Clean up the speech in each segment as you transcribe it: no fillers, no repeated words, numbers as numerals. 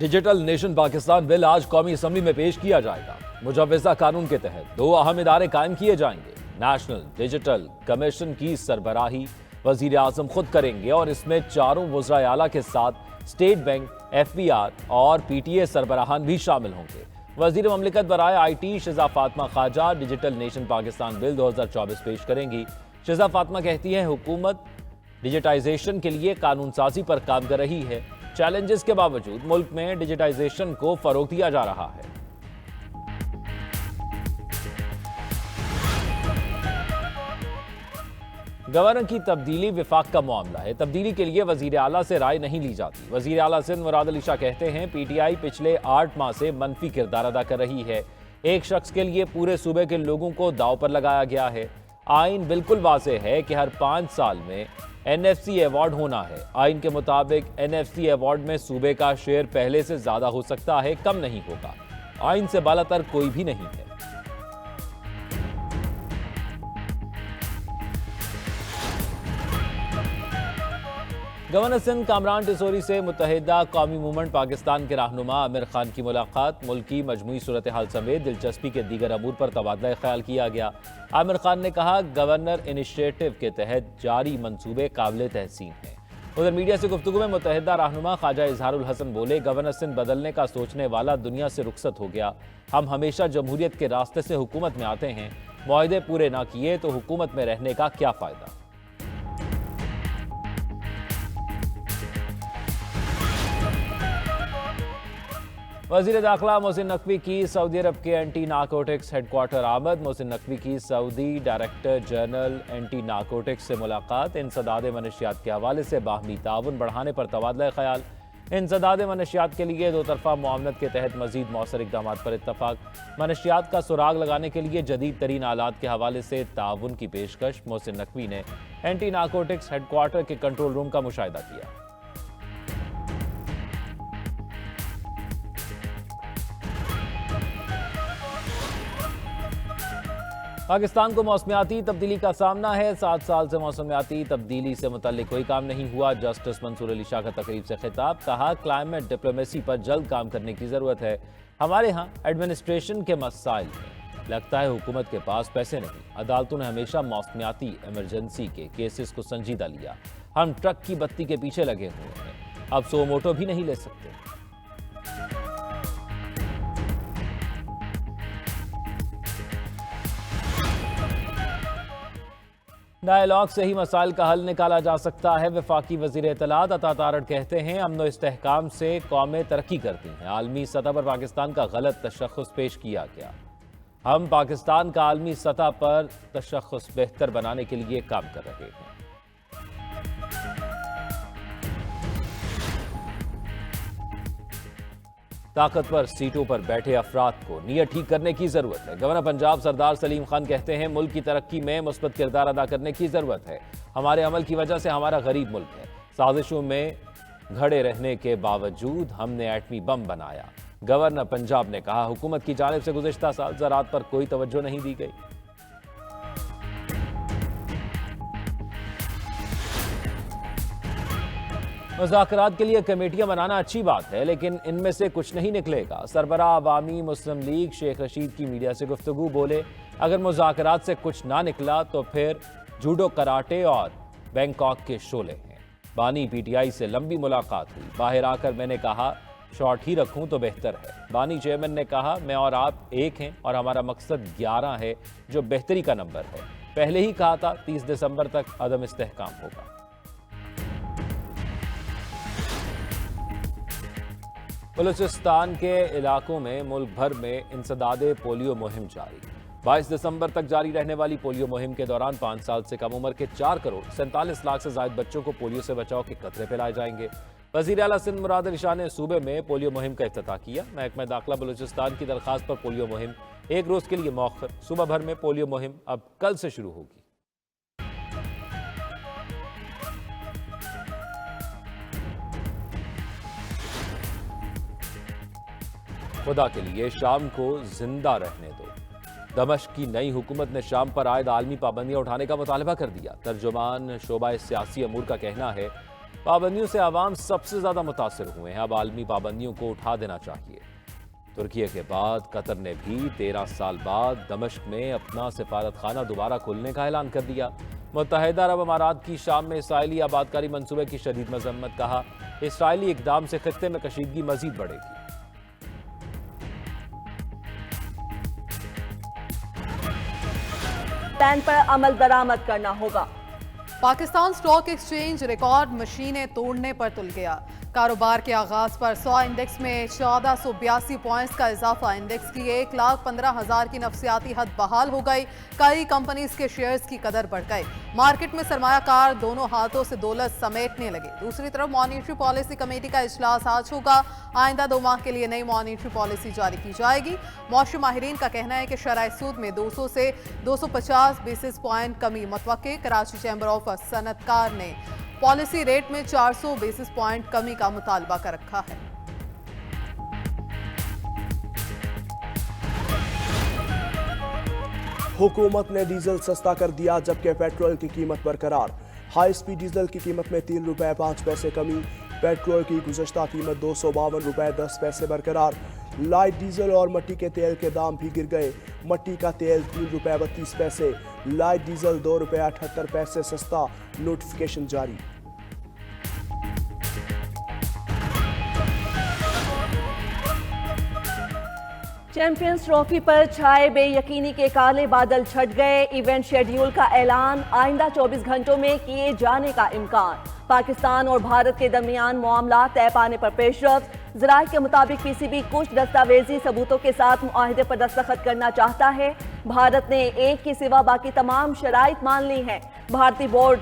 Digital nation Pakistan bill आज कौमी assembly में पेश किया जाएगा। मुजव्वज़ा कानून के तहत 2 अहम इदारे कायम किए जाएंगे। नेशनल डिजिटल कमीशन की सरबराही वजीर आजम खुद करेंगे और इसमें 4 वज़राए आला के साथ स्टेट बैंक, FBR और PTA सरबराहान भी शामिल होंगे। वजीर ममलिकत बराए IT Shiza Fatima Khawaja digital nation Pakistan bill 2024 पेश करेंगी। शिजा फातिमा कहती हैं, हुकूमत डिजिटाइजेशन के लिए कानून साजी पर काम कर रही है। चैलेंजेस के बावजूद मुल्क में डिजिटाइजेशन को फरोग दिया जा रहा है। गवर्नर की तब्दीली विफाक का मामला है। तब्दीली के लिए वजीर आला से राय नहीं ली जाती। वजीर आला सिंध मुराद अली शाह कहते हैं, PTI पिछले 8 माह से मनफी किरदार अदा कर रही है। एक शख्स के लिए पूरे सूबे के लोगों को दांव पर लगाया गया है। आइन बिल्कुल वाज़ेह है कि हर 5 साल में NFC अवार्ड होना है। आइन के मुताबिक NFC अवार्ड में सूबे का शेयर पहले से ज्यादा हो सकता है, कम नहीं होगा। आइन से बालातर कोई भी नहीं है। गवर्नर सिंध कामरान टिसोरी से मुत्तहिदा कौमी मूवमेंट पाकिस्तान के रहनुमा आमिर खान की मुलाकात। मुल्क की मजमूई सूरत हाल समेत दिलचस्पी के दीगर अमूर पर तबादला ख्याल किया गया। आमिर खान ने कहा, गवर्नर इनिशिएटिव के तहत जारी मंसूबे काबिल तहसीन हैं। उधर मीडिया से गुफ्तगू में मुत्तहिदा रहनुमा ख्वाजा इजहारुल हसन बोले, गवर्नर सिंध बदलने का सोचने वाला दुनिया से रुखसत हो गया। हम हमेशा जमहूरियत के रास्ते से हुकूमत में आते हैं। मुआहदे पूरे ना किए तो हुकूमत में रहने का क्या फायदा। वज़ीर दाखिला मोहसिन नकवी की सऊदी अरब के एंटी नारकोटिक्स हेडक्वार्टर आमद। मोहसिन नकवी की Saudi director general anti narcotics से मुलाकात। इंसदाद मनशियात के हवाले से बाहमी ताउन बढ़ाने पर तबादला ख्याल। इंसदाद मनशियात के लिए 2 तरफा मुआवनत के तहत मजीद मौसर इक़दाम पर इत्तफाक। मनशियात का सुराग लगाने के लिए जदीद तरीन आलात के हवाले से ताउन की पेशकश। मोहसिन नकवी ने एंटी नारकोटिक्स हेडक्वार्टर के कंट्रोल रूम का मुशाहिदा किया। पाकिस्तान को मौसमियाती तब्दीली का सामना है। 7 साल से मौसमियाती तब्दीली से मुतल्लिक कोई काम नहीं हुआ। जस्टिस मंसूर अली शाह का तकरीब से खिताब। कहा, क्लाइमेट डिप्लोमेसी पर जल्द काम करने की ज़रूरत है। हमारे यहाँ एडमिनिस्ट्रेशन के मसाइल हैं। लगता है हुकूमत के पास पैसे नहीं। अदालतों ने हमेशा मौसमियाती इमरजेंसी के केसेस को संजीदा लिया। हम ट्रक की बत्ती के पीछे लगे हुए हैं। अब सो मोटो भी नहीं ले सकते। डायलॉग से ही मसाइल का हल निकाला जा सकता है। वफाकी वजीर इत्तलात अता तारड़ कहते हैं, अमन व इस्तेहकाम से कौमें तरक्की करती हैं। आलमी सतह पर पाकिस्तान का गलत तशख़्ख़ुस पेश किया गया। हम पाकिस्तान का आलमी सतह पर तशख़्ख़ुस बेहतर बनाने के लिए काम कर रहे हैं। ताकतवर सीटों पर बैठे अफराद को नीयत ठीक करने की जरूरत है। गवर्नर पंजाब सरदार सलीम खान कहते हैं, मुल्क की तरक्की में मुस्बत किरदार अदा करने की जरूरत है। हमारे अमल की वजह से हमारा गरीब मुल्क है। साजिशों में घड़े रहने के बावजूद हमने एटमी बम बनाया। गवर्नर पंजाब ने कहा, हुकूमत की जानिब से गुज़िश्ता साल ज़राअत पर कोई तवज्जो नहीं दी गई। मुज़ाकरात के लिए कमेटियां बनाना अच्छी बात है, लेकिन इनमें से कुछ नहीं निकलेगा। सरबराह अवामी मुस्लिम लीग शेख रशीद की मीडिया से गुफ्तगू बोले, अगर मुज़ाकरात से कुछ ना निकला तो फिर जूडो कराटे और बैंकॉक के शोले हैं। बानी PTI से लंबी मुलाकात हुई। बाहर आकर मैंने कहा, शॉर्ट ही रखूं तो बेहतर है। बानी चेयरमैन ने कहा, मैं और आप एक हैं और हमारा मकसद 11 है, जो बेहतरी का नंबर है। पहले ही कहा था 30 दिसंबर तक अदम इस्तेहकाम होगा। बलूचिस्तान के इलाकों में मुल्क भर में इंसदादे पोलियो मुहिम जारी। 22 दिसंबर तक जारी रहने वाली पोलियो मुहिम के दौरान 5 साल से कम उम्र के 4 करोड़ 47 लाख से ज्यादा बच्चों को पोलियो से बचाव के कतरे पिलाए जाएंगे। वज़ीर आला सिंध मुराद अली शाह ने सूबे में पोलियो मुहिम का इफ्तिताह किया। महकमा दाखिला बलूचिस्तान की दरख्वास्त पर पोलियो मुहिम 1 रोज के लिए मौखर। सूबा भर में पोलियो मुहिम अब कल से शुरू होगी। खुदा के लिए शाम को जिंदा रहने दो। दमश्क की नई हुकूमत ने शाम पर आयद आलमी पाबंदियां उठाने का मुतालबा कर दिया। तर्जुमान शोबा सियासी अमूर का कहना है, पाबंदियों से आवाम सबसे ज्यादा मुतासिर हुए हैं। अब आलमी पाबंदियों को उठा देना चाहिए। तुर्की के बाद कतर ने भी 13 साल बाद दमिश्क में अपना सिफारत खाना दोबारा खोलने का ऐलान कर दिया। मुत्तहिदा अरब अमारात की शाम में इसराइली आबादकारी मंसूबे की शदीद मजम्मत। कहा, इसराइली इकदाम से खित्ते में कशीदगी मजीद बढ़ेगी। प्लान पर अमल दरामद करना होगा। पाकिस्तान स्टॉक एक्सचेंज रिकॉर्ड मशीनें तोड़ने पर तुल गया। कारोबार के आगाज पर 100 इंडेक्स में 1482 पॉइंट्स का इजाफा। इंडेक्स की 1,15,000 की नफसियाती हद बहाल हो गई। कई कंपनीज के शेयर्स की कदर बढ़ गई। मार्केट में सरमायाकार दोनों हाथों से दौलत समेटने लगे। दूसरी तरफ मॉनिटरी पॉलिसी कमेटी का इजलास आज होगा। आइंदा 2 माह के लिए नई मॉनिटरी पॉलिसी जारी की जाएगी। मौसमी माहिरीन का कहना है कि शरह सूद में 200 से 250 बेसिस पॉइंट कमी मुतवक्के। कराची चैम्बर ऑफ सनतकार ने पॉलिसी रेट में 400 बेसिस पॉइंट कमी का मुतालबा कर रखा है। हुकूमत ने डीजल सस्ता कर दिया, जबकि पेट्रोल की कीमत बरकरार। हाई स्पीड डीजल की कीमत में 3 रुपए 5 पैसे कमी। पेट्रोल की गुज़श्ता कीमत 252 रुपए 10 पैसे बरकरार। लाइट डीजल और मट्टी के तेल के दाम भी गिर गए। मट्टी का तेल 3 रुपए 32 पैसे, लाइट डीजल 2 रुपए 78 पैसे सस्ता। नोटिफिकेशन जारी। चैंपियंस ट्रॉफी पर छाए बेयकीनी के काले बादल छट गए। इवेंट शेड्यूल का ऐलान, आइंदा 24 घंटों में किए जाने का इम्कान। पाकिस्तान और भारत के दरमियान मामला तय पाने पर पेशरफ्त। ज़राए के मुताबिक पीसीबी कुछ दस्तावेजी सबूतों के साथ मुआहिदे पर दस्तखत करना चाहता है। भारत ने एक के सिवा बाकी तमाम शराइत मान ली हैं। भारतीय बोर्ड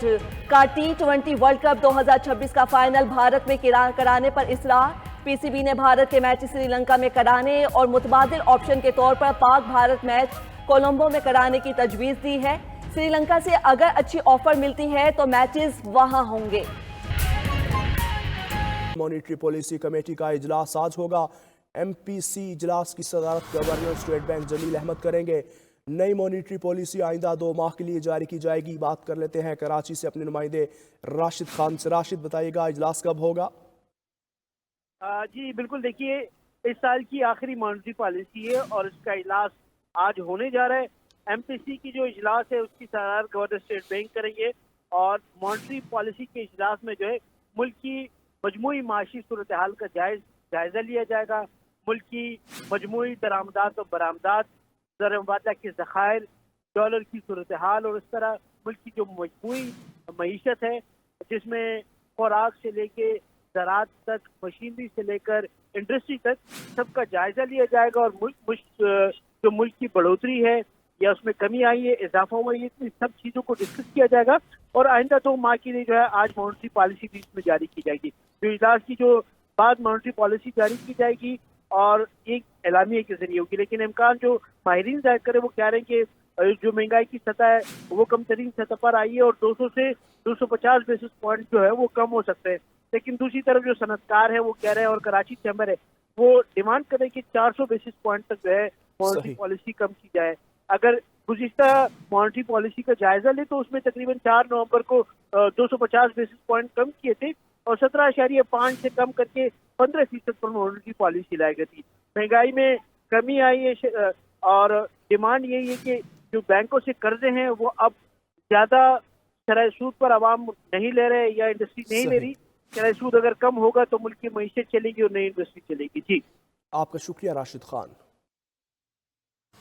का T20 वर्ल्ड कप 2026 का फाइनल भारत में कराने पर इसरार। पीसीबी ने भारत के मैच श्रीलंका में कराने और मुतबादिल ऑप्शन के तौर पर पाक भारत मैच कोलंबो में कराने की तजवीज़ दी है। श्रीलंका से अगर अच्छी ऑफर मिलती है तो मैचेस वहां होंगे। मॉनिटरी पॉलिसी कमेटी का इजलास आज होगा। एमपीसी इजलास की सदारत गवर्नर स्टेट बैंक जलील अहमद करेंगे। नई मॉनिटरी पॉलिसी आइंदा 2 माह के लिए जारी की जाएगी। बात कर लेते हैं कराची से अपने नुमाइंदे राशिद खान से। राशिद, बताइएगा इजलास कब होगा? जी बिल्कुल, देखिए इस साल की आखिरी मॉनिटरी पॉलिसी है और इसका इजलास आज होने जा रहा है। एमपीसी की जो इजलास है उसकी सदारत गवर्नर स्टेट बैंक करेंगे और मॉनिटरी पॉलिसी के इजलास में जो है मुल्क की मजमूई माशी सूरत हाल का जायजा लिया जाएगा। मुल्क की मजमूई दरामदात और बरामदात, ज़र मुबादला के ज़खायर, डॉलर की सूरत हाल और इस तरह मुल्क की जो मजमूई मईशत है जिसमें खुराक से लेके ज़राअत तक, मशीनरी से लेकर इंडस्ट्री तक सबका जायजा लिया जाएगा और जो मुल्क की बढ़ोतरी है या उसमें कमी आई है, इजाफा हुआ है, इन सब चीज़ों को डिस्कस किया जाएगा और आइंदा 2 माह के लिए जो है आज मॉनिटरी पॉलिसी भी इसमें जारी की जाएगी। जो इजलास की जो बाद मॉनिटरी पॉलिसी जारी की जाएगी और एक एलामिया के जरिए होगी, लेकिन इम्कान जो माहिरीन जाहिर करे वो कह रहे हैं कि जो महंगाई की सतह है वो कम तरीन सतह पर आई है और 200 से 250 बेसिस पॉइंट जो है वो कम हो सकते हैं। लेकिन दूसरी तरफ जो सनतकार है वो कह रहे हैं और कराची चैम्बर है वो डिमांड करे कि 400 बेसिस पॉइंट तक जो है मॉनिटरी पॉलिसी कम की जाए। अगर गुज़िश्ता मॉनिटरी पॉलिसी का जायजा ले तो उसमें तकरीबन 4 नवंबर को 250 बेसिस पॉइंट कम किए थे और 17.5 से कम करके 15% पर मॉनिटरी पॉलिसी लाई गई थी। महंगाई में कमी आई है और डिमांड यही है कि जो बैंकों से कर्जे हैं वो अब ज्यादा शरह सूद पर आवाम नहीं ले रहे या इंडस्ट्री नहीं ले रही। शरह सूद अगर कम होगा तो मुल्क की मईशत चलेगी और नई इंडस्ट्री चलेगी। जी, आपका शुक्रिया राशिद खान।